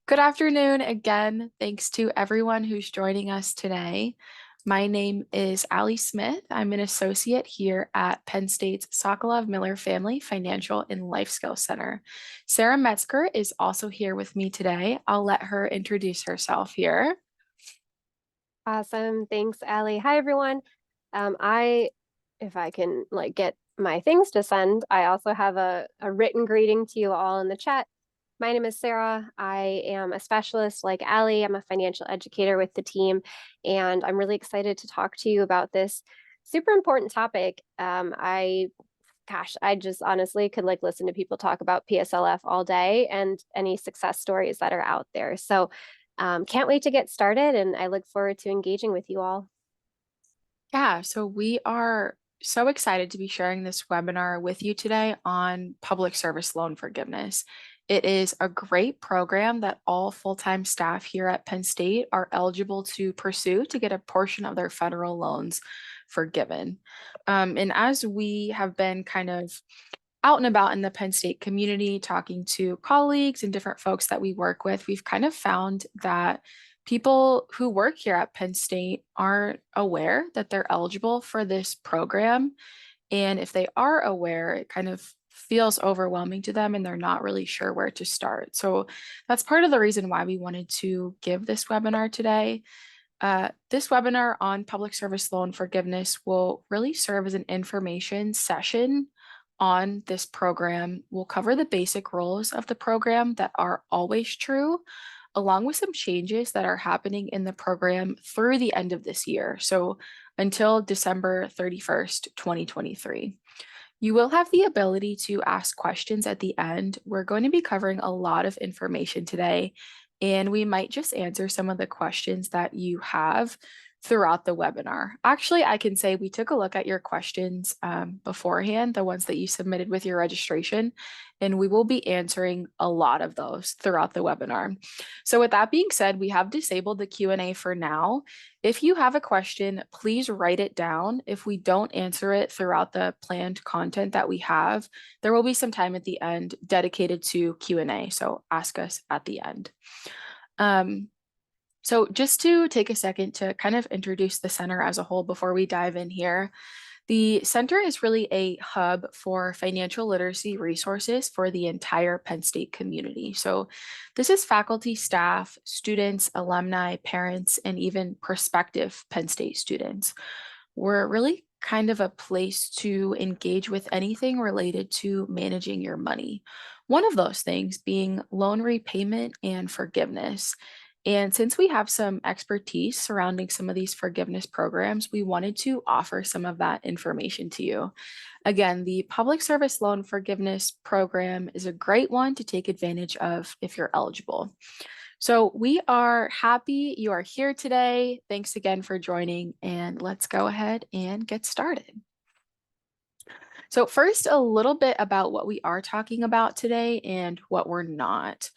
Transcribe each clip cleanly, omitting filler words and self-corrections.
Good afternoon again. Thanks to everyone who's joining us today. My name is Allie Smith. I'm an associate here at Penn State's Sokolov-Miller Family Financial and Life Skills Center. Sarah Metzger is also here with me today. I'll let her introduce herself here. Awesome. Thanks, Allie. Hi, everyone. If I can get my things to send, I also have a written greeting to you all in the chat. My name is Sarah. I am a specialist like Allie. I'm a financial educator with the team, and I'm really excited to talk to you about this super important topic. I just honestly could listen to people talk about PSLF all day and any success stories that are out there. So can't wait to get started, and I look forward to engaging with you all. Yeah, so we are so excited to be sharing this webinar with you today on public service loan forgiveness. It is a great program that all full-time staff here at Penn State are eligible to pursue to get a portion of their federal loans forgiven. And as we have been kind of out and about in the Penn State community, talking to colleagues and different folks that we work with, we've kind of found that people who work here at Penn State aren't aware that they're eligible for this program. And if they are aware, it kind of feels overwhelming to them and they're not really sure where to start. So that's part of the reason why we wanted to give this webinar today. This webinar on public service loan forgiveness will really serve as an information session on this program. We'll cover the basic rules of the program that are always true, along with some changes that are happening in the program through the end of this year. So until December 31st, 2023. You will have the ability to ask questions at the end. We're going to be covering a lot of information today, and we might just answer some of the questions that you have throughout the webinar. Actually, I can say we took a look at your questions beforehand, the ones that you submitted with your registration, and we will be answering a lot of those throughout the webinar. So with that being said, we have disabled the Q&A for now. If you have a question, please write it down. If we don't answer it throughout the planned content that we have, there will be some time at the end dedicated to Q&A. So ask us at the end. So just to take a second to kind of introduce the center as a whole before we dive in here, the center is really a hub for financial literacy resources for the entire Penn State community. So this is faculty, staff, students, alumni, parents, and even prospective Penn State students. We're really kind of a place to engage with anything related to managing your money. One of those things being loan repayment and forgiveness. And since we have some expertise surrounding some of these forgiveness programs, we wanted to offer some of that information to you. Again, the Public Service Loan Forgiveness Program is a great one to take advantage of if you're eligible. So we are happy you are here today. Thanks again for joining, and let's go ahead and get started. So first, a little bit about what we are talking about today and what we're not.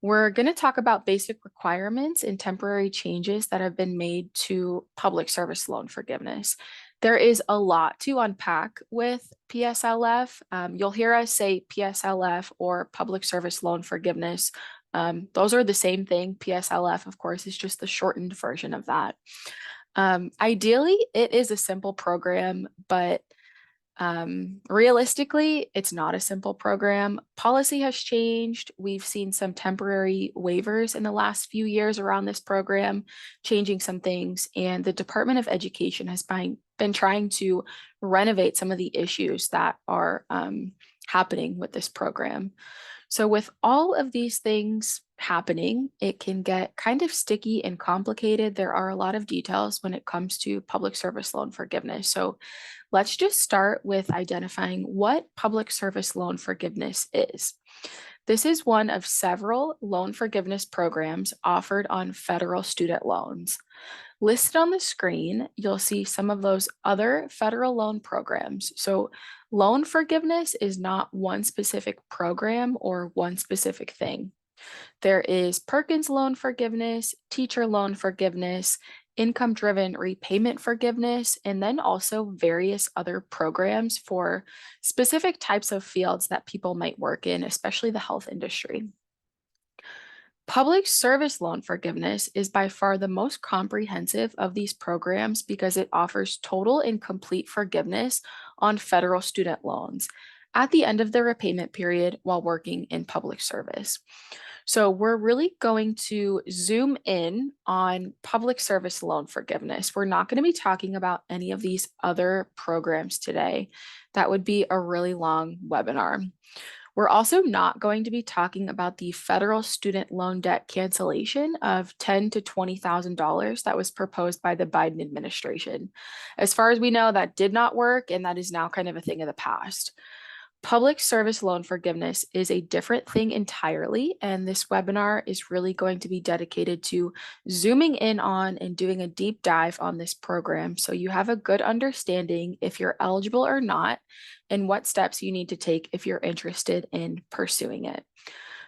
We're going to talk about basic requirements and temporary changes that have been made to public service loan forgiveness. There is a lot to unpack with PSLF. You'll hear us say PSLF or public service loan forgiveness. Those are the same thing. PSLF, of course, is just the shortened version of that. Ideally, it is a simple program, but realistically, it's not a simple program. Policy has changed. We've seen some temporary waivers in the last few years around this program, changing some things, and the Department of Education has been trying to renovate some of the issues that are happening with this program. So with all of these things happening, it can get kind of sticky and complicated. There are a lot of details when it comes to public service loan forgiveness. So let's just start with identifying what public service loan forgiveness is. This is one of several loan forgiveness programs offered on federal student loans. Listed on the screen, you'll see some of those other federal loan programs. So loan forgiveness is not one specific program or one specific thing. There is Perkins loan forgiveness, teacher loan forgiveness, income-driven repayment forgiveness, and then also various other programs for specific types of fields that people might work in, especially the health industry. Public service loan forgiveness is by far the most comprehensive of these programs because it offers total and complete forgiveness on federal student loans at the end of the repayment period while working in public service. So we're really going to zoom in on public service loan forgiveness. We're not going to be talking about any of these other programs today. That would be a really long webinar. We're also not going to be talking about the federal student loan debt cancellation of $10,000 to $20,000 that was proposed by the Biden administration. As far as we know, that did not work, and that is now kind of a thing of the past. Public service loan forgiveness is a different thing entirely, and this webinar is really going to be dedicated to zooming in on and doing a deep dive on this program so you have a good understanding if you're eligible or not, and what steps you need to take if you're interested in pursuing it.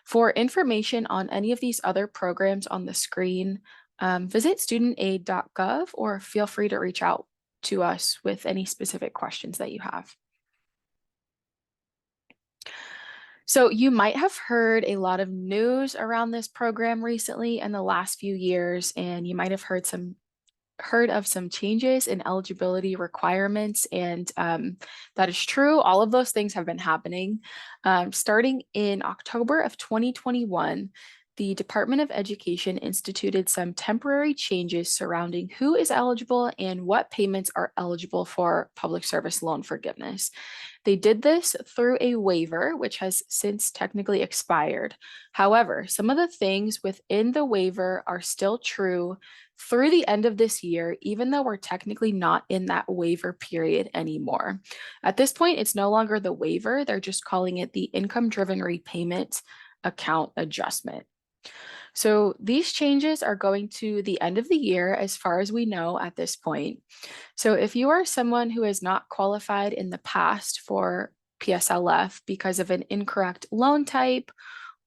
For information on any of these other programs on the screen, visit studentaid.gov or feel free to reach out to us with any specific questions that you have. So you might have heard a lot of news around this program recently in the last few years, and you might have heard of some changes in eligibility requirements, and that is true. All of those things have been happening. Starting in October of 2021, the Department of Education instituted some temporary changes surrounding who is eligible and what payments are eligible for public service loan forgiveness. They did this through a waiver, which has since technically expired. However, some of the things within the waiver are still true through the end of this year, even though we're technically not in that waiver period anymore. At this point, it's no longer the waiver. They're just calling it the income-driven repayment account adjustment. So these changes are going to the end of the year as far as we know at this point. So if you are someone who has not qualified in the past for PSLF because of an incorrect loan type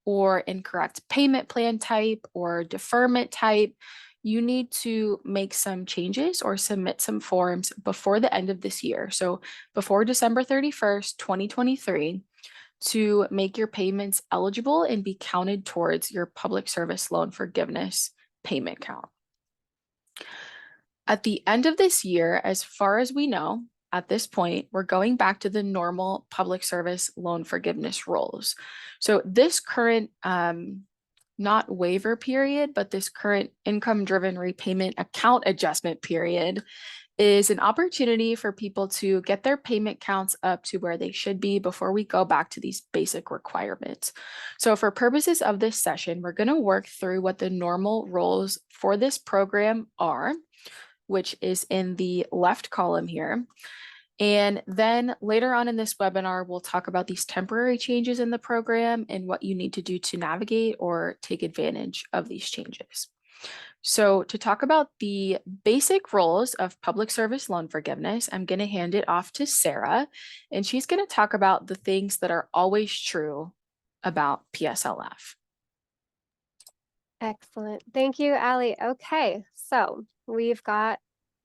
or incorrect payment plan type or deferment type, you need to make some changes or submit some forms before the end of this year. So before December 31st, 2023, to make your payments eligible and be counted towards your public service loan forgiveness payment count. At the end of this year, as far as we know, at this point, we're going back to the normal public service loan forgiveness rules. So this current, not waiver period, but this current income-driven repayment account adjustment period is an opportunity for people to get their payment counts up to where they should be before we go back to these basic requirements. So for purposes of this session, we're going to work through what the normal rules for this program are, which is in the left column here. And then later on in this webinar, we'll talk about these temporary changes in the program and what you need to do to navigate or take advantage of these changes. So to talk about the basic rules of public service loan forgiveness, I'm going to hand it off to Sarah, and she's going to talk about the things that are always true about PSLF. Excellent. Thank you, Allie. Okay, so we've got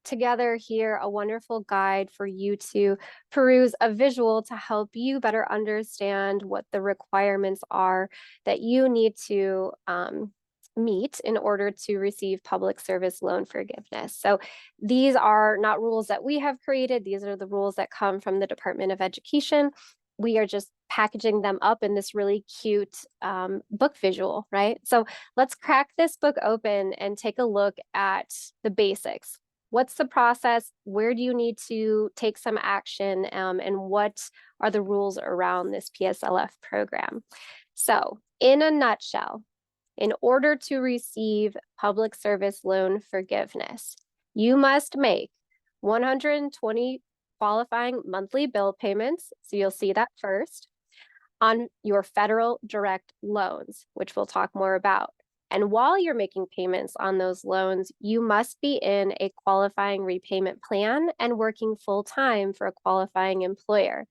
together here a wonderful guide for you to peruse, a visual to help you better understand what the requirements are that you need to meet in order to receive public service loan forgiveness. So these are not rules that we have created. These are the rules that come from the Department of Education. We are just packaging them up in this really cute book visual, right? So let's crack this book open and take a look at the basics. What's the process? Where do you need to take some action? And what are the rules around this PSLF program? So in a nutshell, in order to receive public service loan forgiveness, you must make 120 qualifying monthly bill payments. So you'll see that first on your federal direct loans, which we'll talk more about. And while you're making payments on those loans, you must be in a qualifying repayment plan and working full-time for a qualifying employer.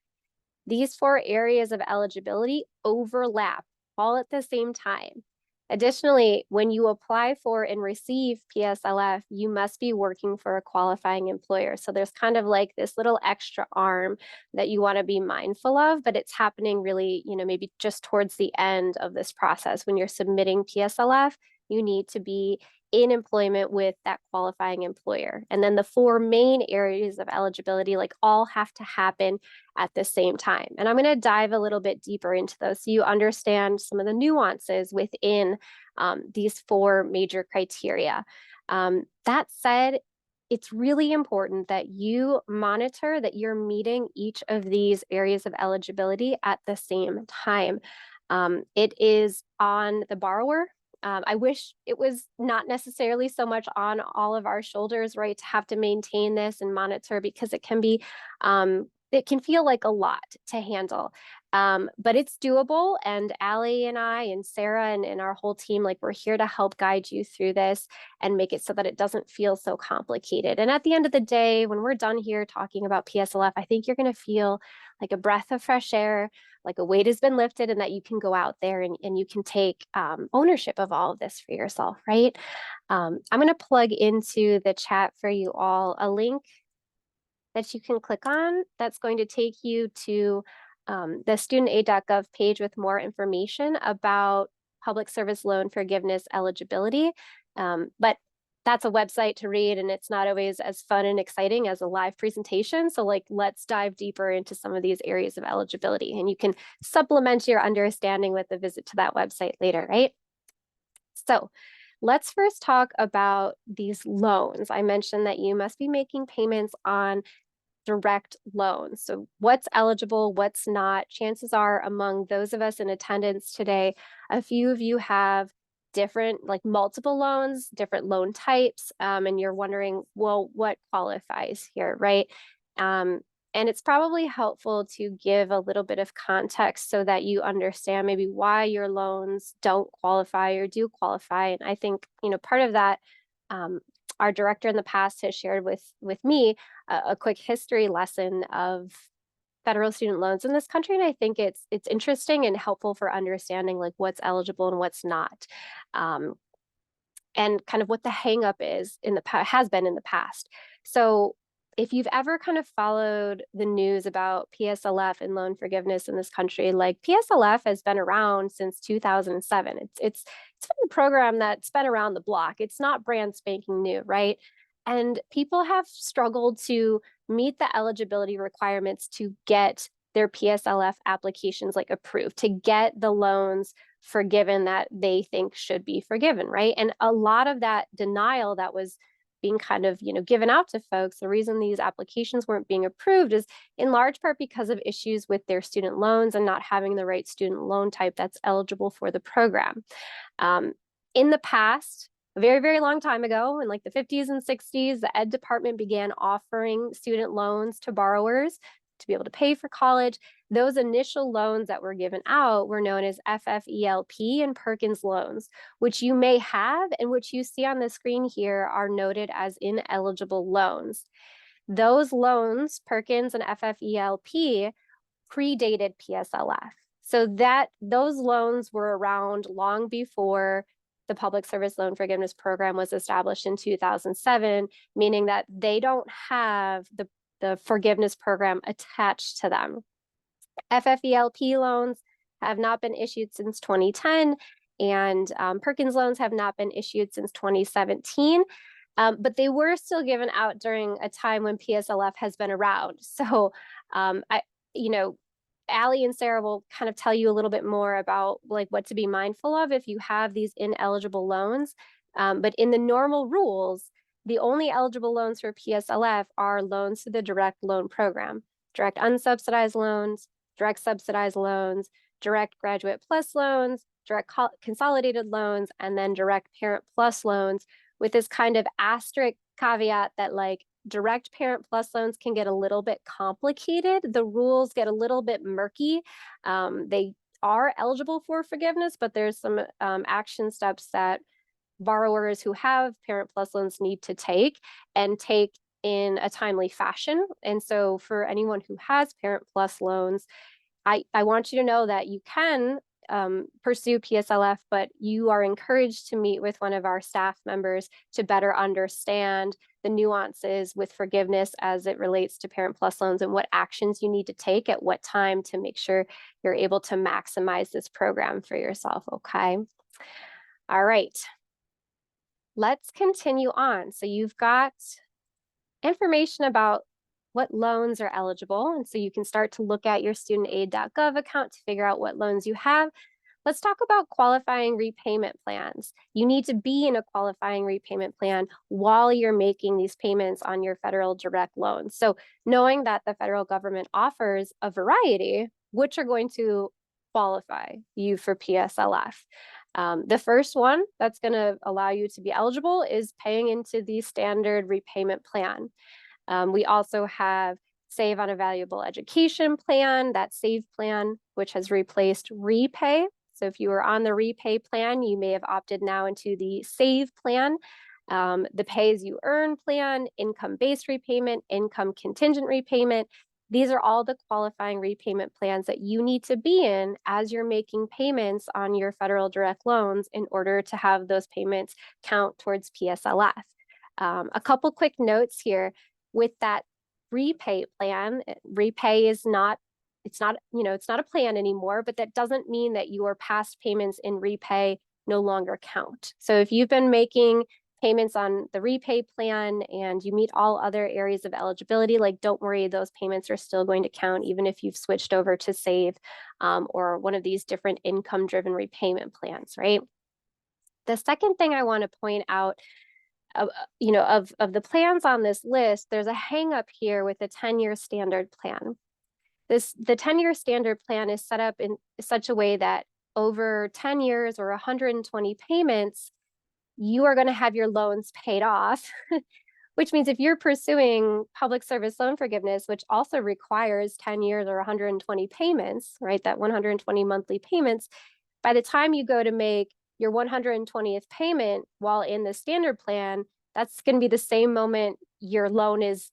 These 4 areas of eligibility overlap all at the same time. Additionally, when you apply for and receive PSLF, you must be working for a qualifying employer. So there's kind of like this little extra arm that you want to be mindful of, but it's happening really, maybe just towards the end of this process. When you're submitting PSLF, you need to be in employment with that qualifying employer. And then the four main areas of eligibility, like, all have to happen at the same time. And I'm going to dive a little bit deeper into those so you understand some of the nuances within these four major criteria. That said, it's really important that you monitor that you're meeting each of these areas of eligibility at the same time. It is on the borrower. I wish it was not necessarily so much on all of our shoulders, right, to have to maintain this and monitor, because it can feel like a lot to handle. But it's doable. And Allie and I and Sarah and our whole team, like, we're here to help guide you through this and make it so that it doesn't feel so complicated. And at the end of the day, when we're done here talking about PSLF, I think you're going to feel like a breath of fresh air, like a weight has been lifted, and that you can go out there and you can take ownership of all of this for yourself, right? I'm going to plug into the chat for you all a link that you can click on that's going to take you to the studentaid.gov page with more information about public service loan forgiveness eligibility. But that's a website to read, and it's not always as fun and exciting as a live presentation. So, like, let's dive deeper into some of these areas of eligibility, and you can supplement your understanding with a visit to that website later, right? So let's first talk about these loans. I mentioned that you must be making payments on direct loans. So what's eligible, what's not? Chances are, among those of us in attendance today, a few of you have different, like, multiple loans, different loan types, and you're wondering, well, what qualifies here, right? And it's probably helpful to give a little bit of context so that you understand maybe why your loans don't qualify or do qualify. And I think, part of that, our director in the past has shared with me a quick history lesson of federal student loans in this country, and I think it's interesting and helpful for understanding, like, what's eligible and what's not, and kind of what the hangup is has been in the past. So if you've ever kind of followed the news about PSLF and loan forgiveness in this country, like, PSLF has been around since 2007. It's been a program that's been around the block. It's not brand spanking new, right? And people have struggled to meet the eligibility requirements to get their PSLF applications, like, approved, to get the loans forgiven that they think should be forgiven, right? And a lot of that denial that was being kind of, given out to folks, the reason these applications weren't being approved is in large part because of issues with their student loans and not having the right student loan type that's eligible for the program. In the past, a very, very long time ago, in like the 50s and 60s, the Ed Department began offering student loans to borrowers to be able to pay for college. Those initial loans that were given out were known as FFELP and Perkins loans, which you may have and which you see on the screen here are noted as ineligible loans. Those loans, Perkins and FFELP, predated PSLF. So that those loans were around long before the Public Service Loan Forgiveness Program was established in 2007, meaning that they don't have the forgiveness program attached to them. FFELP loans have not been issued since 2010, and Perkins loans have not been issued since 2017. But they were still given out during a time when PSLF has been around. So Allie and Sarah will kind of tell you a little bit more about, like, what to be mindful of if you have these ineligible loans. But in the normal rules, the only eligible loans for PSLF are loans to the direct loan program, direct unsubsidized loans, direct subsidized loans, direct graduate plus loans, direct consolidated loans, and then direct parent plus loans, with this kind of asterisk caveat that, like, direct parent plus loans can get a little bit complicated. The rules get a little bit murky. They are eligible for forgiveness, but there's some action steps that borrowers who have parent plus loans need to take and take in a timely fashion. And so for anyone who has parent plus loans, I want you to know that you can pursue PSLF, but you are encouraged to meet with one of our staff members to better understand the nuances with forgiveness as it relates to Parent Plus loans and what actions you need to take at what time to make sure you're able to maximize this program for yourself, okay? All right, let's continue on. So you've got information about what loans are eligible, and so you can start to look at your studentaid.gov account to figure out what loans you have. Let's talk about qualifying repayment plans. You need to be in a qualifying repayment plan while you're making these payments on your federal direct loans. So knowing that the federal government offers a variety, which are going to qualify you for PSLF. The first one that's going to allow you to be eligible is paying into the standard repayment plan. We also have Save on a Valuable Education plan, that SAVE plan, which has replaced Repay. So if you were on the Repay plan, you may have opted now into the SAVE plan, the Pay as you earn plan, income-based repayment, income contingent repayment. These are all the qualifying repayment plans that you need to be in as you're making payments on your federal direct loans in order to have those payments count towards PSLF. A couple quick notes here. With that Repay plan, Repay is not, it's not a plan anymore, but that doesn't mean that your past payments in Repay no longer count. So if you've been making payments on the Repay plan and you meet all other areas of eligibility, like don't worry, those payments are still going to count even if you've switched over to SAVE or one of these different income-driven repayment plans, right? The second thing I want to point out of the plans on this list, there's a hang up here with the 10-year standard plan. The 10-year standard plan is set up in such a way that over 10 years or 120 payments, you are going to have your loans paid off, which means if you're pursuing public service loan forgiveness, which also requires 10 years or 120 payments, right, that 120 monthly payments, by the time you go to make your 120th payment while in the standard plan, that's going to be the same moment your loan is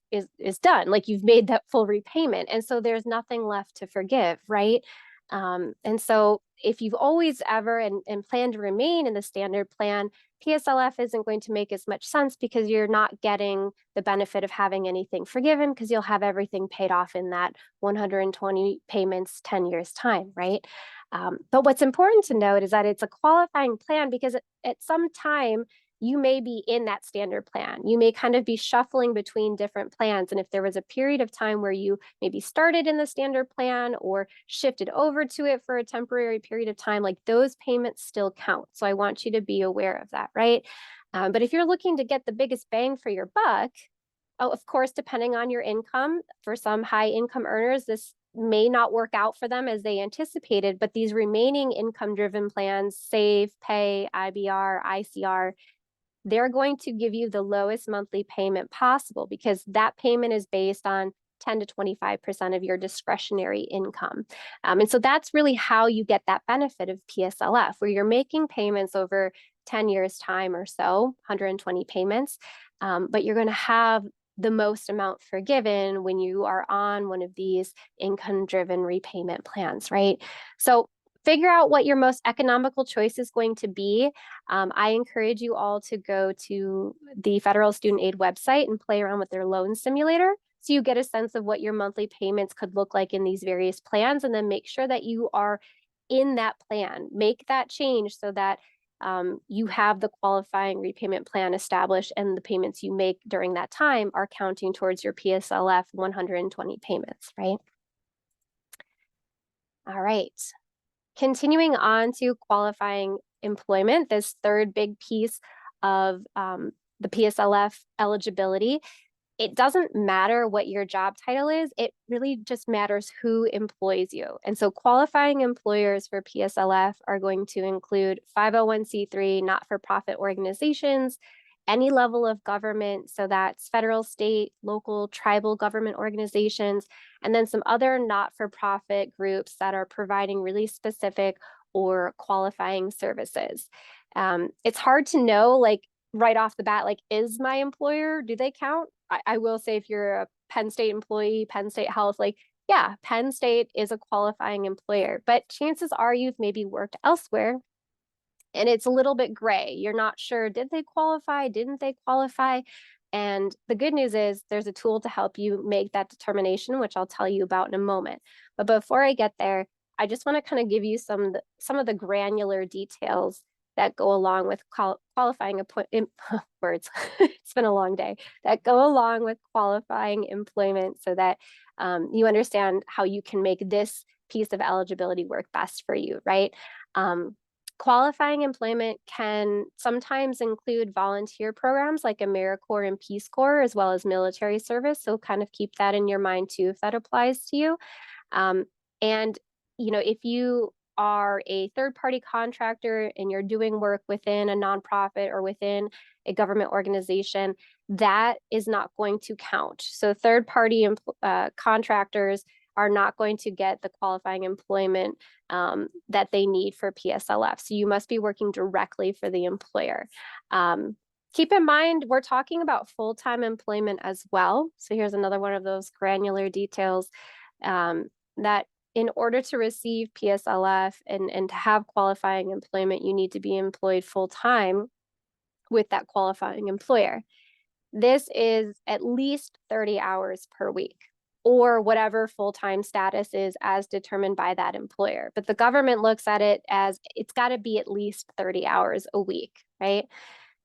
done. Like you've made that full repayment. And so there's nothing left to forgive, right? And so if you've always ever and plan to remain in the standard plan, PSLF isn't going to make as much sense because you're not getting the benefit of having anything forgiven because you'll have everything paid off in that 120 payments, 10 years time, right? But what's important to note is that it's a qualifying plan because at some time you may be in that standard plan. You may kind of be shuffling between different plans. And if there was a period of time where you maybe started in the standard plan or shifted over to it for a temporary period of time, like those payments still count. So I want you to be aware of that, right? But if you're looking to get the biggest bang for your buck, of course, depending on your income, for some high income earners, this may not work out for them as they anticipated, but these remaining income driven plans, Save, Pay, IBR, ICR, they're going to give you the lowest monthly payment possible because that payment is based on 10 to 25% of your discretionary income. And so that's really how you get that benefit of PSLF, where you're making payments over 10 years time or so, 120 payments, but you're going to have the most amount forgiven when you are on one of these income-driven repayment plans, right? So figure out what your most economical choice is going to be. I encourage you all to go to the Federal Student Aid website and play around with their loan simulator so you get a sense of what your monthly payments could look like in these various plans, and then make sure that you are in that plan. Make that change so that you have the qualifying repayment plan established and the payments you make during that time are counting towards your PSLF 120 payments, right? All right. Continuing on to qualifying employment, this third big piece of the PSLF eligibility, it doesn't matter what your job title is, it really just matters who employs you. And so qualifying employers for PSLF are going to include 501c3 not-for-profit organizations, any level of government, so that's federal, state, local, tribal government organizations, and then some other not-for-profit groups that are providing really specific or qualifying services. It's hard to know, like right off the bat, like, is my employer, do they count? I will say if you're a Penn State employee, Penn State Health, like yeah, Penn State is a qualifying employer, but chances are you've maybe worked elsewhere and it's a little bit gray. You're not sure, did they qualify? Didn't they qualify? And the good news is there's a tool to help you make that determination, which I'll tell you about in a moment. But before I get there, I just want to kind of give you some of the granular details that go along with qualifying words. It's been a long day, that go along with qualifying employment so that you understand how you can make this piece of eligibility work best for you, right? Um, Qualifying employment can sometimes include volunteer programs like AmeriCorps and Peace Corps, as well as military service. So kind of keep that in your mind too, if that applies to you. Um, and, if you are a third-party contractor and you're doing work within a nonprofit or within a government organization, that is not going to count. So third-party contractors are not going to get the qualifying employment that they need for PSLF. So you must be working directly for the employer. Keep in mind, we're talking about full-time employment as well. So here's another one of those granular details that in order to receive PSLF and to have qualifying employment, you need to be employed full-time with that qualifying employer. This is at least 30 hours per week or whatever full-time status is as determined by that employer. But the government looks at it as it's got to be at least 30 hours a week, right?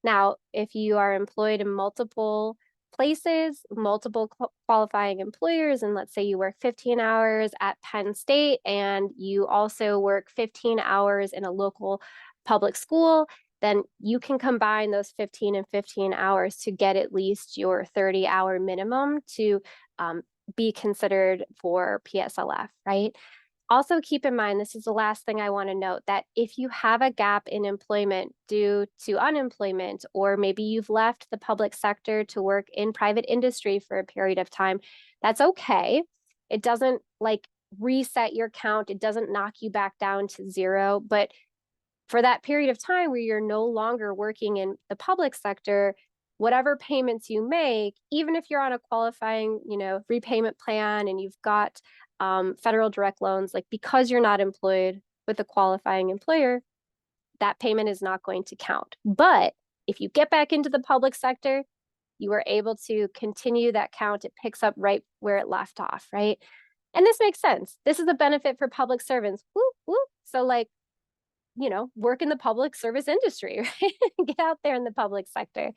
Now, if you are employed in multiple places, multiple qualifying employers, and let's say you work 15 hours at Penn State and you also work 15 hours in a local public school, then you can combine those 15 and 15 hours to get at least your 30-hour minimum to be considered for PSLF, right? Also keep in mind, this is the last thing I want to note, that if you have a gap in employment due to unemployment, or maybe you've left the public sector to work in private industry for a period of time, that's okay. It doesn't reset your count. It doesn't knock you back down to zero. But for that period of time where you're no longer working in the public sector, whatever payments you make, even if you're on a qualifying, repayment plan and you've got federal direct loans, because you're not employed with a qualifying employer, that payment is not going to count. But if you get back into the public sector, you are able to continue that count. It picks up right where it left off, right? And this makes sense. This is a benefit for public servants. Woo, woo. So work in the public service industry, right? Get out there in the public sector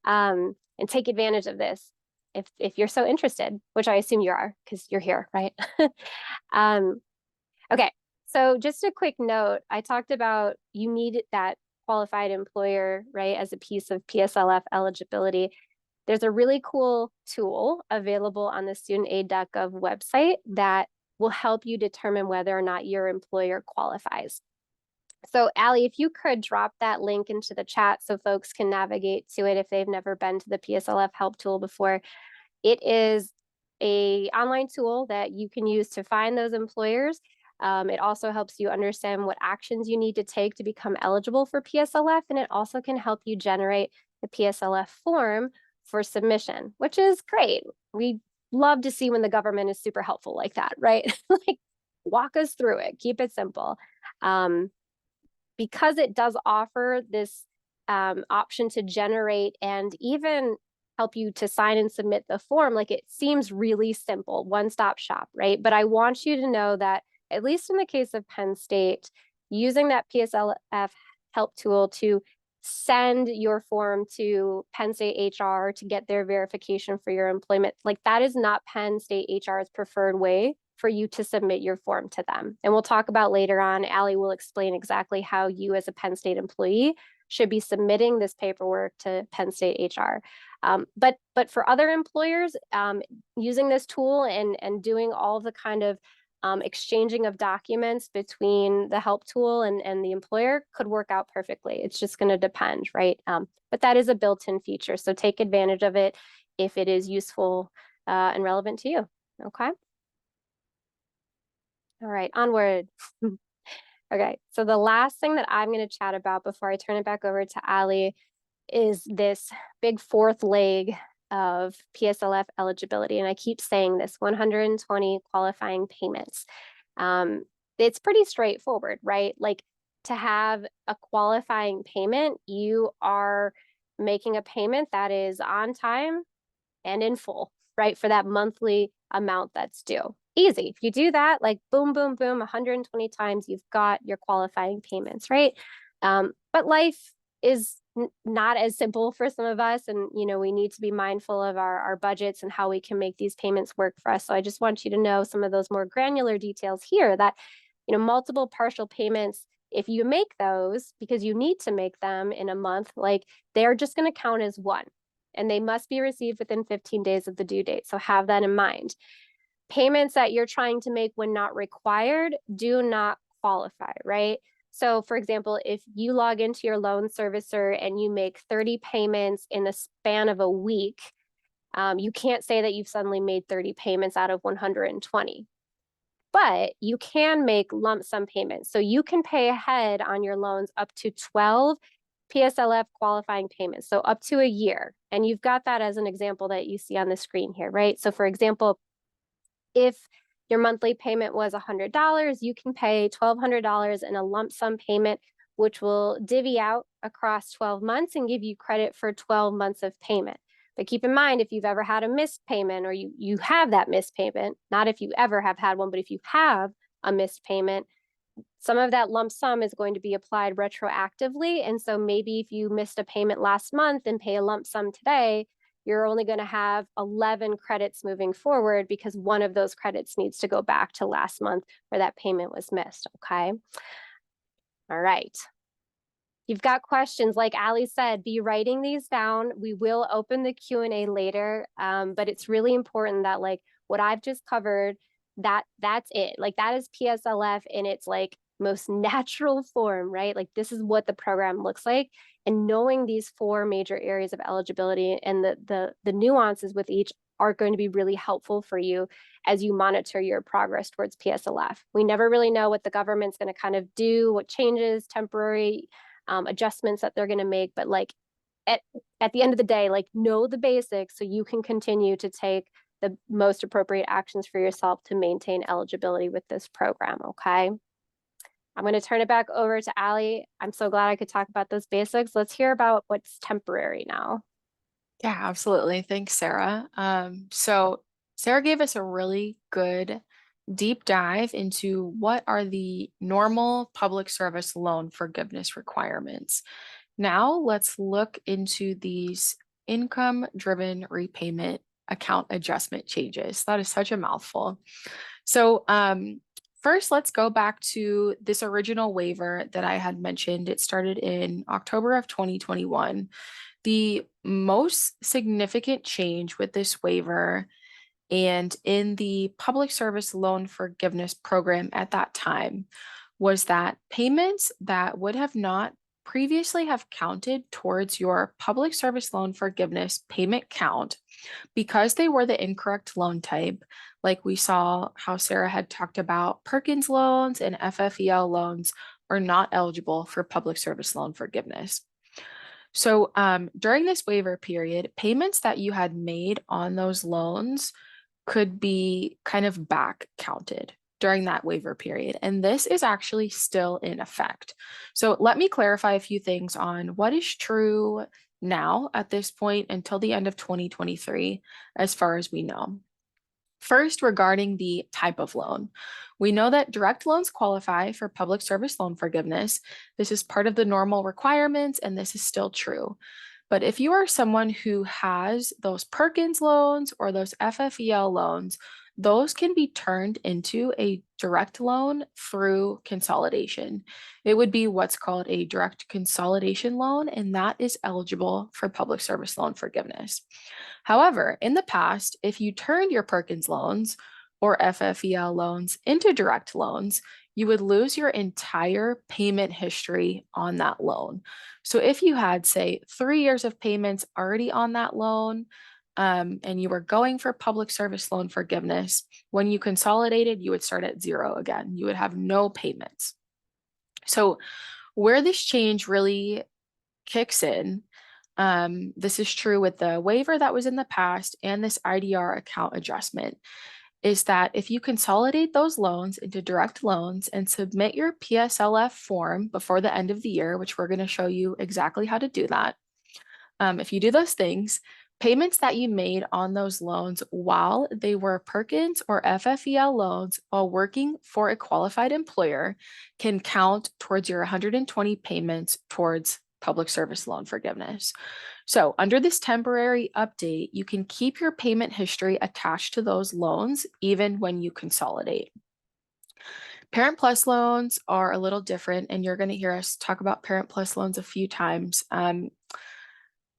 and take advantage of this if you're so interested, which I assume you are because you're here, right? Okay, so just a quick note, I talked about you need that qualified employer, right, as a piece of PSLF eligibility. There's a really cool tool available on the studentaid.gov website that will help you determine whether or not your employer qualifies. So Allie, if you could drop that link into the chat so folks can navigate to it if they've never been to the PSLF help tool before. It is a online tool that you can use to find those employers. It also helps you understand what actions you need to take to become eligible for PSLF, and it also can help you generate the PSLF form for submission, which is great. We love to see when the government is super helpful like that, right? Walk us through it, keep it simple. Because it does offer this option to generate and even help you to sign and submit the form, it seems really simple, one-stop shop, right? But I want you to know that, at least in the case of Penn State, using that PSLF help tool to send your form to Penn State HR to get their verification for your employment, that is not Penn State HR's preferred way for you to submit your form to them. And we'll talk about later on, Allie will explain exactly how you as a Penn State employee should be submitting this paperwork to Penn State HR. But for other employers, using this tool and doing all the kind of exchanging of documents between the help tool and the employer could work out perfectly. It's just going to depend, right? But that is a built-in feature. So take advantage of it if it is useful and relevant to you. Okay. All right, onward. Okay, so the last thing that I'm going to chat about before I turn it back over to Allie is this big fourth leg of PSLF eligibility. And I keep saying this, 120 qualifying payments. It's pretty straightforward, right? Like to have a qualifying payment, you are making a payment that is on time and in full, right? For that monthly amount that's due. Easy. If you do that, like boom, boom, boom, 120 times, you've got your qualifying payments, right? But life is not as simple for some of us. And, we need to be mindful of our budgets and how we can make these payments work for us. So I just want you to know some of those more granular details here that, multiple partial payments, if you make those because you need to make them in a month, like they're just going to count as one and they must be received within 15 days of the due date. So have that in mind. Payments that you're trying to make when not required do not qualify, right? So for example, if you log into your loan servicer and you make 30 payments in the span of a week, you can't say that you've suddenly made 30 payments out of 120. But you can make lump sum payments. So you can pay ahead on your loans up to 12 PSLF qualifying payments, so up to a year. And you've got that as an example that you see on the screen here, right? So for example, if your monthly payment was $100, you can pay $1,200 in a lump sum payment, which will divvy out across 12 months and give you credit for 12 months of payment. But keep in mind, if you've ever had a missed payment or you have that missed payment, not if you ever have had one, but if you have a missed payment, some of that lump sum is going to be applied retroactively. And so maybe if you missed a payment last month and pay a lump sum today, you're only going to have 11 credits moving forward because one of those credits needs to go back to last month where that payment was missed. Okay. All right. You've got questions, like Allie said, be writing these down. We will open the Q&A later, but it's really important that like what I've just covered, that's it. Like that is PSLF in its like most natural form, right? Like this is what the program looks like. And knowing these four major areas of eligibility and the nuances with each are going to be really helpful for you as you monitor your progress towards PSLF. We never really know what the government's going to kind of do, what changes, temporary adjustments that they're going to make, but like at the end of the day, like know the basics so you can continue to take the most appropriate actions for yourself to maintain eligibility with this program. Okay. I'm going to turn it back over to Allie. I'm so glad I could talk about those basics. Let's hear about what's temporary now. Yeah, absolutely. Thanks, Sarah. So Sarah gave us a really good deep dive into what are the normal public service loan forgiveness requirements. Now let's look into these income-driven repayment account adjustment changes. That is such a mouthful. So first, let's go back to this original waiver that I had mentioned. It started in October of 2021. The most significant change with this waiver and in the public service loan forgiveness program at that time was that payments that would have not previously have counted towards your public service loan forgiveness payment count because they were the incorrect loan type, like we saw how Sarah had talked about, Perkins loans and FFEL loans are not eligible for public service loan forgiveness. So during this waiver period, payments that you had made on those loans could be kind of back counted during that waiver period. And this is actually still in effect. So let me clarify a few things on what is true now at this point until the end of 2023, as far as we know. First, regarding the type of loan, we know that direct loans qualify for public service loan forgiveness. This is part of the normal requirements, and this is still true. But if you are someone who has those Perkins loans or those FFEL loans, those can be turned into a direct loan through consolidation. It would be what's called a direct consolidation loan, and that is eligible for public service loan forgiveness. However, in the past, if you turned your Perkins loans or FFEL loans into direct loans, you would lose your entire payment history on that loan. So if you had, say, 3 years of payments already on that loan, and you were going for public service loan forgiveness, when you consolidated, you would start at zero again. You would have no payments. So where this change really kicks in This is true with the waiver that was in the past and this IDR account adjustment, is that if you consolidate those loans into direct loans and submit your PSLF form before the end of the year, which we're going to show you exactly how to do that. If you do those things, payments that you made on those loans while they were Perkins or FFEL loans while working for a qualified employer can count towards your 120 payments towards public service loan forgiveness. So under this temporary update, you can keep your payment history attached to those loans even when you consolidate. Parent Plus loans are a little different, and you're going to hear us talk about Parent Plus loans a few times.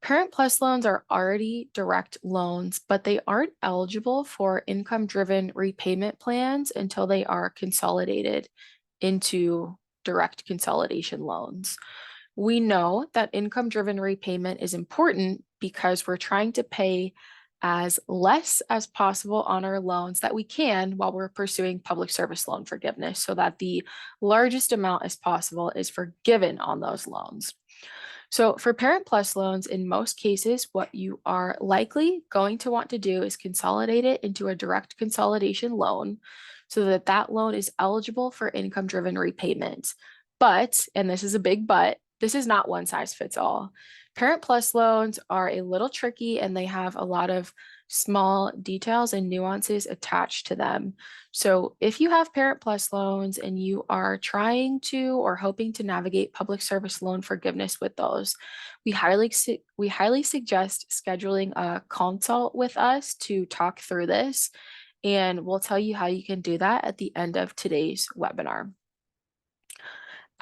Parent Plus loans are already direct loans, but they aren't eligible for income-driven repayment plans until they are consolidated into direct consolidation loans. We know that income-driven repayment is important because we're trying to pay as less as possible on our loans that we can while we're pursuing public service loan forgiveness so that the largest amount as possible is forgiven on those loans. So for Parent Plus loans, in most cases, what you are likely going to want to do is consolidate it into a direct consolidation loan so that that loan is eligible for income-driven repayment. But, and this is a big but, this is not one size fits all. Parent Plus loans are a little tricky and they have a lot of small details and nuances attached to them. So if you have Parent Plus loans and you are trying to or hoping to navigate public service loan forgiveness with those, we highly suggest scheduling a consult with us to talk through this, and we'll tell you how you can do that at the end of today's webinar.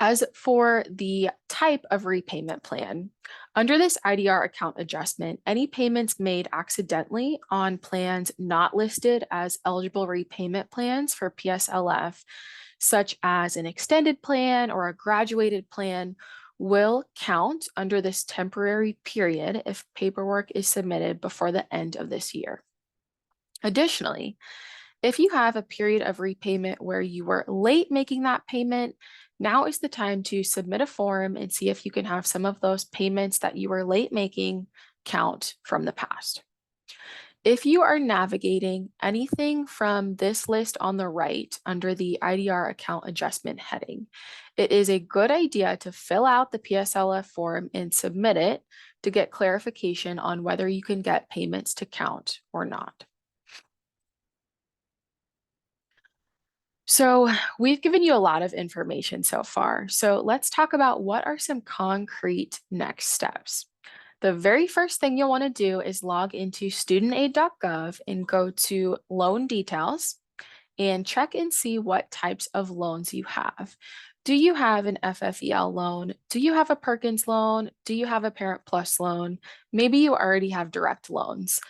As for the type of repayment plan, under this IDR account adjustment, any payments made accidentally on plans not listed as eligible repayment plans for PSLF, such as an extended plan or a graduated plan, will count under this temporary period if paperwork is submitted before the end of this year. Additionally, if you have a period of repayment where you were late making that payment, now is the time to submit a form and see if you can have some of those payments that you were late making count from the past. If you are navigating anything from this list on the right under the IDR account adjustment heading, it is a good idea to fill out the PSLF form and submit it to get clarification on whether you can get payments to count or not. So we've given you a lot of information so far. So let's talk about what are some concrete next steps. The very first thing you'll want to do is log into studentaid.gov and go to loan details and check and see what types of loans you have. Do you have an FFEL loan? Do you have a Perkins loan? Do you have a Parent Plus loan? Maybe you already have direct loans.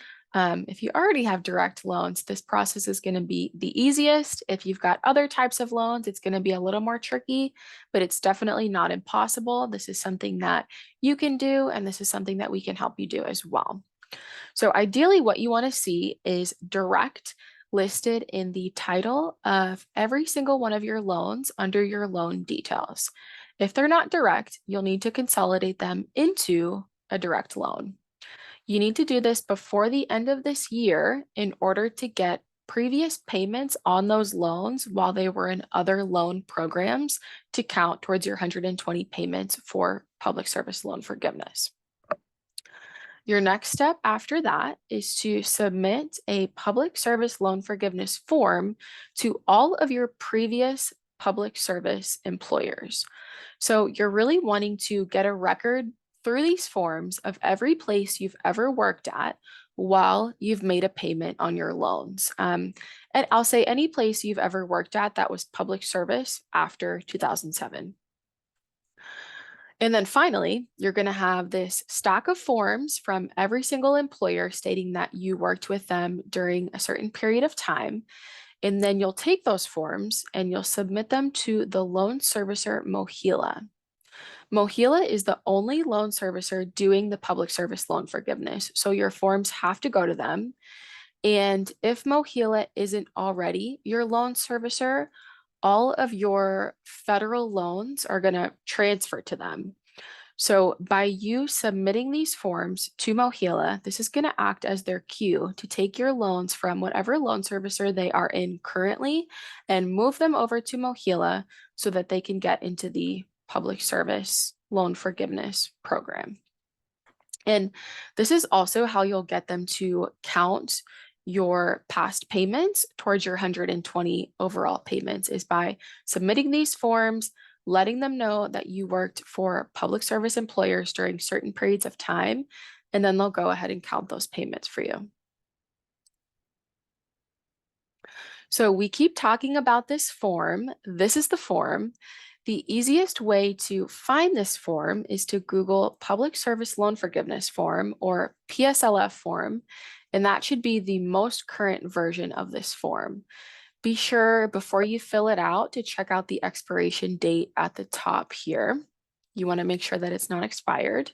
If you already have direct loans, this process is going to be the easiest. If you've got other types of loans, it's going to be a little more tricky, but it's definitely not impossible. This is something that you can do, and this is something that we can help you do as well. So ideally, what you want to see is direct listed in the title of every single one of your loans under your loan details. If they're not direct, you'll need to consolidate them into a direct loan. You need to do this before the end of this year in order to get previous payments on those loans while they were in other loan programs to count towards your 120 payments for public service loan forgiveness. Your next step after that is to submit a public service loan forgiveness form to all of your previous public service employers. So you're really wanting to get a record through these forms of every place you've ever worked at while you've made a payment on your loans. And I'll say any place you've ever worked at that was public service after 2007. And then finally, you're going to have this stack of forms from every single employer stating that you worked with them during a certain period of time. And then you'll take those forms and you'll submit them to the loan servicer Mohila. Mohila is the only loan servicer doing the public service loan forgiveness. So your forms have to go to them. And if Mohila isn't already your loan servicer, all of your federal loans are going to transfer to them. So by you submitting these forms to Mohila, this is going to act as their queue to take your loans from whatever loan servicer they are in currently and move them over to Mohila so that they can get into the public service loan forgiveness program. And this is also how you'll get them to count your past payments towards your 120 overall payments is by submitting these forms, letting them know that you worked for public service employers during certain periods of time, and then they'll go ahead and count those payments for you. So we keep talking about this form. This is the form. The easiest way to find this form is to Google Public Service Loan Forgiveness Form or PSLF form, and that should be the most current version of this form. Be sure before you fill it out to check out the expiration date at the top here. You want to make sure that it's not expired.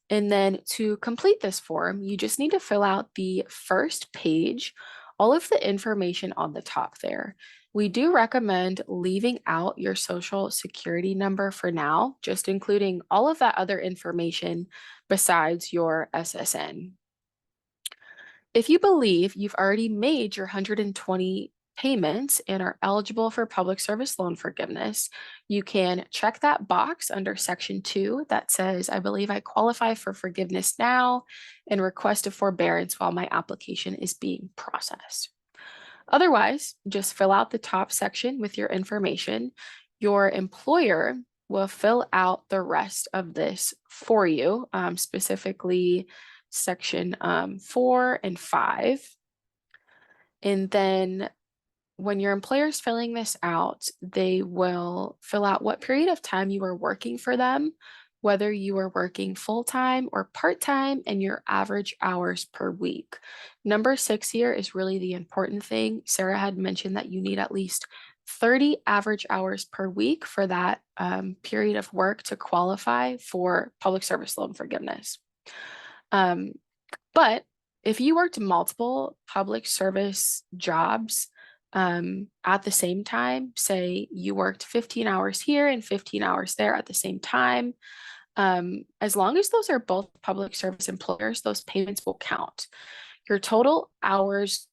And then to complete this form, you just need to fill out the first page, all of the information on the top there. We do recommend leaving out your social security number for now, just including all of that other information besides your SSN. If you believe you've already made your 120 payments and are eligible for public service loan forgiveness, you can check that box under section 2 that says, I believe I qualify for forgiveness now and request a forbearance while my application is being processed. Otherwise, just fill out the top section with your information. Your employer will fill out the rest of this for you, specifically section 4 and 5. And then when your employer is filling this out, they will fill out what period of time you were working for them, whether you were working full-time or part-time, and your average hours per week. Number 6 here is really the important thing. Sarah had mentioned that you need at least 30 average hours per week for that period of work to qualify for public service loan forgiveness. But if you worked multiple public service jobs at the same time, say you worked 15 hours here and 15 hours there at the same time, as long as those are both public service employers, those payments will count. Your total hours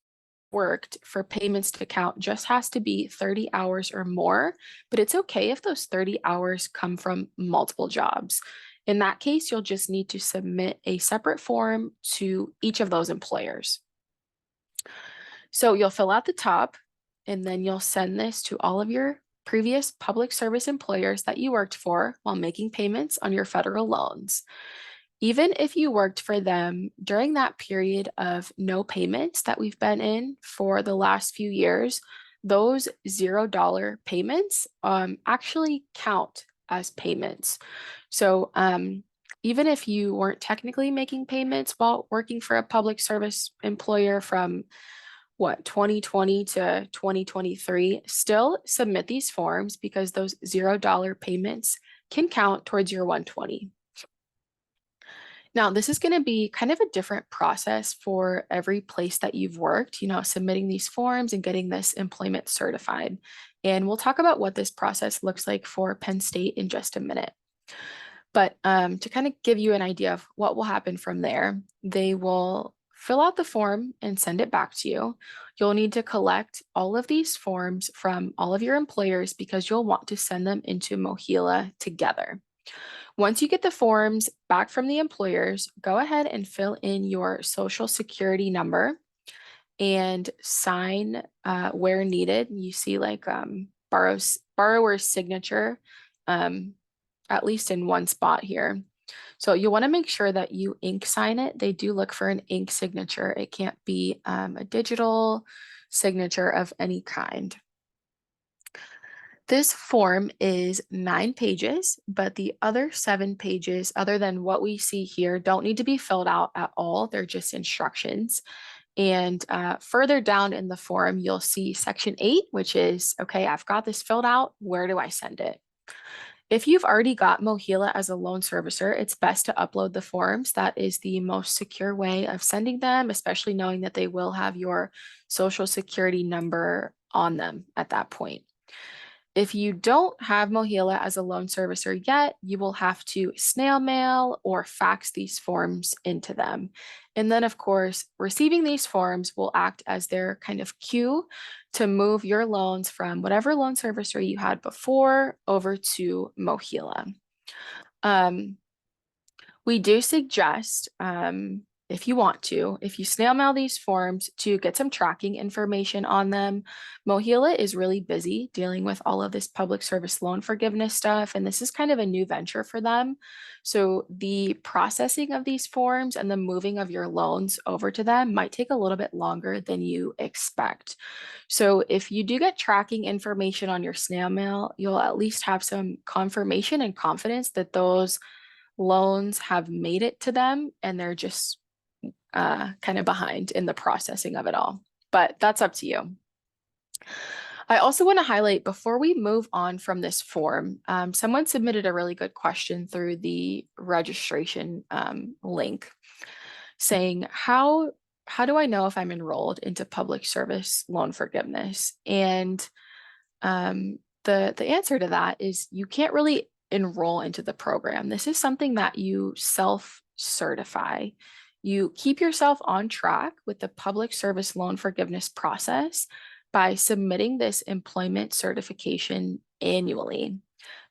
worked for payments to count just has to be 30 hours or more, but it's okay if those 30 hours come from multiple jobs. In that case, you'll just need to submit a separate form to each of those employers. So you'll fill out the top, and then you'll send this to all of your previous public service employers that you worked for while making payments on your federal loans. Even if you worked for them during that period of no payments that we've been in for the last few years, those $0 payments actually count as payments. So even if you weren't technically making payments while working for a public service employer from 2020 to 2023, still submit these forms because those $0 payments can count towards your 120. Now, this is going to be kind of a different process for every place that you've worked, submitting these forms and getting this employment certified. And we'll talk about what this process looks like for Penn State in just a minute. But to kind of give you an idea of what will happen from there, they will fill out the form and send it back to you. You'll need to collect all of these forms from all of your employers because you'll want to send them into Mohila together. Once you get the forms back from the employers, go ahead and fill in your social security number and sign where needed. You see like borrower's signature, at least in one spot here. So you'll want to make sure that you ink sign it. They do look for an ink signature. It can't be a digital signature of any kind. This form is 9 pages, but the other 7 pages, other than what we see here, don't need to be filled out at all. They're just instructions. And further down in the form, you'll see section 8, which is, okay, I've got this filled out. Where do I send it? If you've already got Mohila as a loan servicer, it's best to upload the forms. That is the most secure way of sending them, especially knowing that they will have your social security number on them at that point. If you don't have Mohila as a loan servicer yet, you will have to snail mail or fax these forms into them. And then, of course, receiving these forms will act as their kind of cue to move your loans from whatever loan servicer you had before over to Mohila. Um, we do suggest, if you want to, if you snail mail these forms to get some tracking information on them. Mohila is really busy dealing with all of this public service loan forgiveness stuff, and this is kind of a new venture for them. So the processing of these forms and the moving of your loans over to them might take a little bit longer than you expect. So if you do get tracking information on your snail mail, you'll at least have some confirmation and confidence that those loans have made it to them and they're just kind of behind in the processing of it all. But that's up to you. I also want to highlight before we move on from this form, someone submitted a really good question through the registration link saying, how do I know if I'm enrolled into public service loan forgiveness? And the answer to that is you can't really enroll into the program. This is something that you self-certify. You keep yourself on track with the public service loan forgiveness process by submitting this employment certification annually.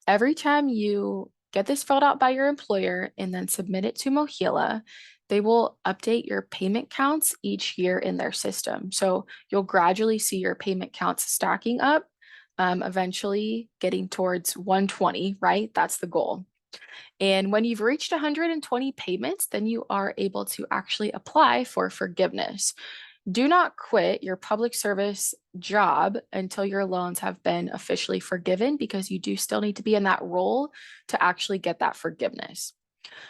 Every time you get this filled out by your employer and then submit it to Mohila, they will update your payment counts each year in their system. So you'll gradually see your payment counts stacking up, eventually getting towards 120, right? That's the goal. And when you've reached 120 payments, then you are able to actually apply for forgiveness. Do not quit your public service job until your loans have been officially forgiven, because you do still need to be in that role to actually get that forgiveness.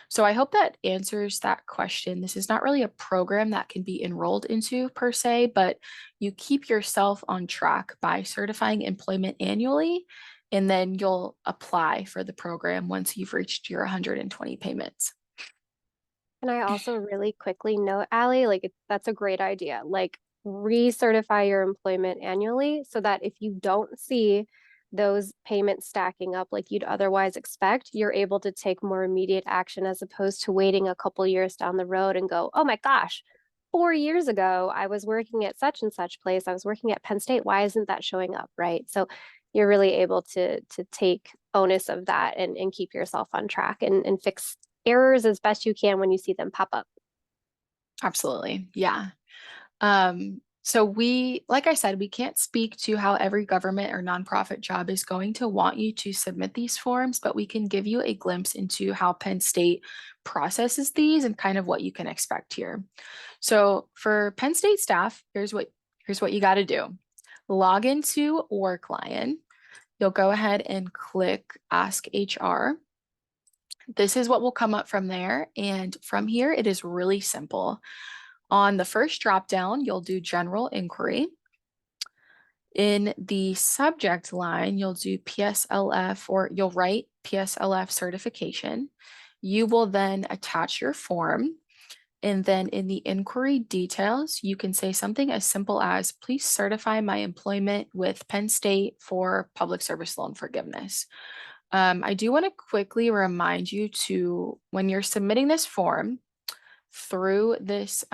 So I hope that answers that question. This is not really a program that can be enrolled into per se, but you keep yourself on track by certifying employment annually, and then you'll apply for the program once you've reached your 120 payments. Can I also really quickly note, Allie, like that's a great idea. Like recertify your employment annually so that if you don't see those payments stacking up like you'd otherwise expect, you're able to take more immediate action as opposed to waiting a couple years down the road and go, oh my gosh, 4 years ago, I was working at such and such place. I was working at Penn State. Why isn't that showing up? Right. So you're really able to take onus of that and keep yourself on track and fix errors as best you can when you see them pop up. Absolutely. Yeah. So like I said, we can't speak to how every government or nonprofit job is going to want you to submit these forms, but we can give you a glimpse into how Penn State processes these and kind of what you can expect here. So for Penn State staff, here's what you got to do. Log into Worklion. You'll go ahead and click Ask HR. This is what will come up from there. And from here, it is really simple. On the first drop down, you'll do general inquiry. In the subject line, you'll do PSLF, or you'll write PSLF certification. You will then attach your form. And then in the inquiry details, you can say something as simple as, please certify my employment with Penn State for public service loan forgiveness. I do want to quickly remind you to, when you're submitting this form, through this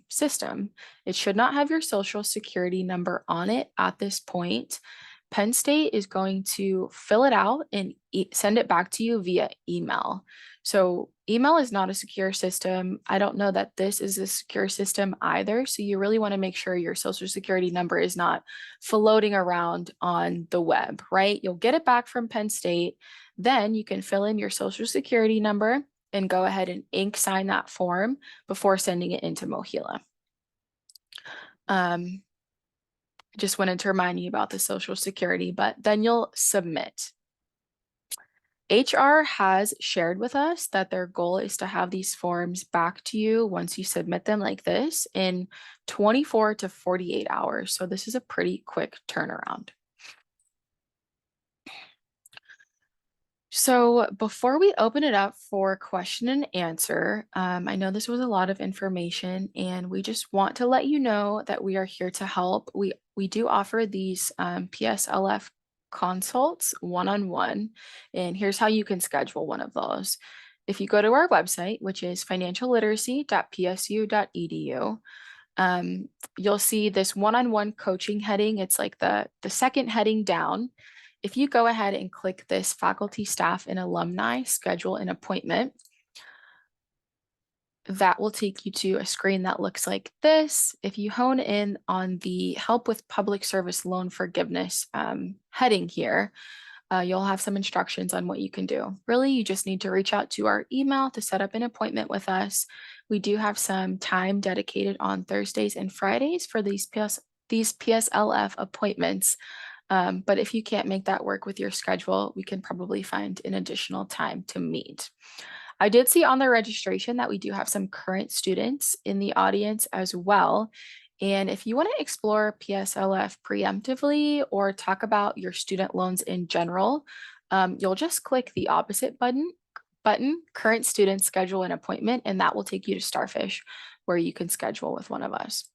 system, it should not have your social security number on it at this point. Penn State is going to fill it out and send it back to you via email. So email is not a secure system. I don't know that this is a secure system either. So you really want to make sure your social security number is not floating around on the web, right? You'll get it back from Penn State. Then you can fill in your social security number and go ahead and ink sign that form before sending it into Mohila. Just wanted to remind you about the social security, but then you'll submit. HR has shared with us that their goal is to have these forms back to you once you submit them like this in 24 to 48 hours. So this is a pretty quick turnaround. So before we open it up for question and answer, I know this was a lot of information, and we just want to let you know that we are here to help. We do offer these PSLF consults one-on-one. And here's how you can schedule one of those. If you go to our website, which is financialliteracy.psu.edu, you'll see this one-on-one coaching heading. It's like the second heading down. If you go ahead and click this faculty, staff, and alumni schedule an appointment, that will take you to a screen that looks like this. If you hone in on the help with public service loan forgiveness heading here, you'll have some instructions on what you can do. Really, you just need to reach out to our email to set up an appointment with us. We do have some time dedicated on Thursdays and Fridays for these PSLF appointments. But if you can't make that work with your schedule, we can probably find an additional time to meet. I did see on the registration that we do have some current students in the audience as well. And if you want to explore PSLF preemptively or talk about your student loans in general, you'll just click the opposite button, current students schedule an appointment, and that will take you to Starfish, where you can schedule with one of us.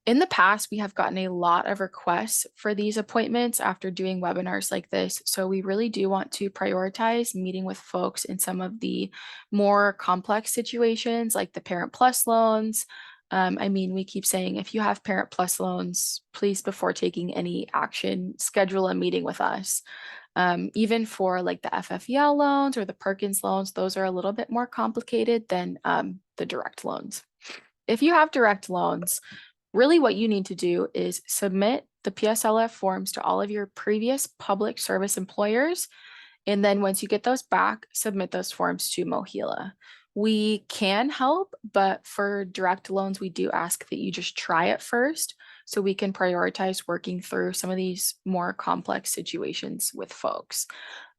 In the past, we have gotten a lot of requests for these appointments after doing webinars like this. So we really do want to prioritize meeting with folks in some of the more complex situations like the Parent Plus loans. I mean, we keep saying if you have Parent Plus loans, please, before taking any action, schedule a meeting with us. Even for like the FFEL loans or the Perkins loans, those are a little bit more complicated than the direct loans. If you have direct loans, really what you need to do is submit the PSLF forms to all of your previous public service employers. And then once you get those back, submit those forms to Mohila. We can help, but for direct loans, we do ask that you just try it first so we can prioritize working through some of these more complex situations with folks.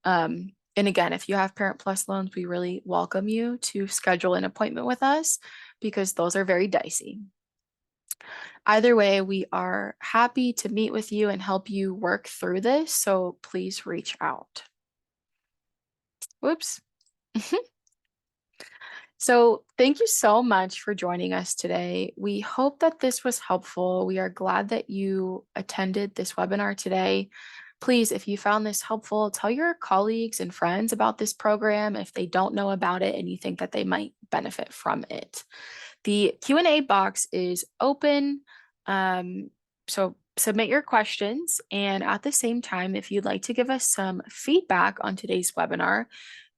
And again, if you have Parent Plus loans, we really welcome you to schedule an appointment with us because those are very dicey. Either way, we are happy to meet with you and help you work through this, so please reach out. Whoops. So thank you so much for joining us today. We hope that this was helpful. We are glad that you attended this webinar today. Please, if you found this helpful, tell your colleagues and friends about this program if they don't know about it and you think that they might benefit from it. The Q&A box is open, so submit your questions. And at the same time, if you'd like to give us some feedback on today's webinar,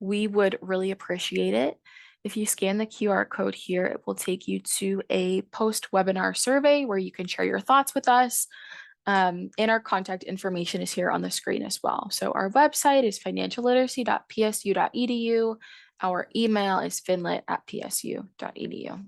we would really appreciate it. If you scan the QR code here, it will take you to a post-webinar survey where you can share your thoughts with us. And our contact information is here on the screen as well. So our website is financialliteracy.psu.edu. Our email is finlit@psu.edu.